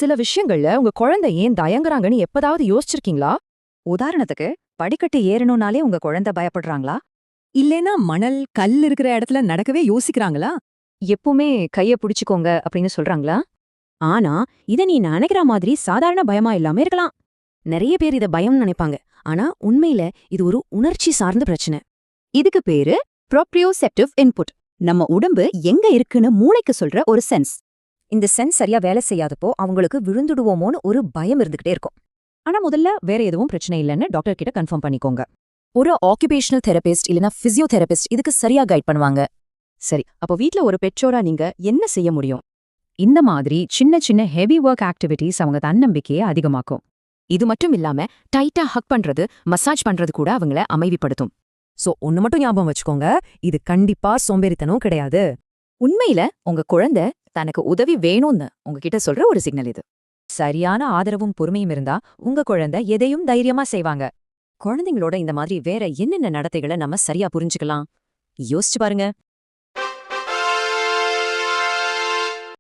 சில விஷயங்கள்ல உங்க குழந்தை ஏன் தயங்குறாங்கன்னு எப்பதாவது யோசிச்சிருக்கீங்களா? உதாரணத்துக்கு, படிக்கட்டு ஏறணும்னாலே உங்க குழந்தை பயப்படுறாங்களா? இல்லைன்னா மணல், கல் இருக்கிற இடத்துல நடக்கவே யோசிக்கிறாங்களா? எப்பவுமே கைய புடிச்சுக்கோங்க அப்படின்னு சொல்றாங்களா? ஆனா, இத நீ நினைக்கிற மாதிரி சாதாரண பயமா இல்லாம இருக்கலாம். நிறைய பேர் இத பயம்னு நினைப்பாங்க. ஆனா, உண்மையில இது ஒரு உணர்ச்சி சார்ந்த பிரச்சனை. இதுக்கு பேரு ப்ரோப்ரியோசெப்டிவ் இன்புட். நம்ம உடம்பு எங்க இருக்குன்னு மூளைக்கு சொல்ற ஒரு சென்ஸ். இந்த சென்ஸ் சரியா வேலை செய்யாதப்போ அவங்களுக்கு விழுந்துடுவோமோன்னு ஒரு பயம் இருந்துகிட்டே இருக்கும். ஆனா முதல்ல வேற எதுவும் பிரச்சனை இல்லைன்னு டாக்டர் கிட்ட கன்ஃபார்ம் பண்ணிக்கோங்க. ஒரு ஆக்குபேஷனல் தெரபிஸ்ட் இல்லனா பிசியோதெரபிஸ்ட் இதுக்கு சரியா கைட் பண்ணுவாங்க. சரி, அப்போ வீட்ல ஒரு பெற்றோரா நீங்க என்ன செய்ய முடியும்? இந்த மாதிரி சின்ன சின்ன ஹெவி ஒர்க் ஆக்டிவிட்டிஸ் அவங்க தன்னம்பிக்கையை அதிகமாக்கும். இது மட்டும் இல்லாம டைட்டா ஹக் பண்றது, மசாஜ் பண்றது கூட அவங்கள அமைதிப்படுத்தும். சோ ஒன்னு மட்டும் ஞாபகம் வச்சுக்கோங்க, இது கண்டிப்பா சோம்பேறித்தனம் கிடையாது. உண்மையில உங்க குழந்தை தனக்கு உதவி வேணும்னு உங்ககிட்ட சொல்ற ஒரு சிக்னல் இது. சரியான ஆதரவும் பொறுமையும் இருந்தா உங்க குழந்தை எதையும் தைரியமா செய்வாங்க. குழந்தைங்களோட இந்த மாதிரி வேற என்னென்ன நடத்தைகளை நம்ம சரியா புரிஞ்சுக்கலாம்? யோசிச்சு பாருங்க.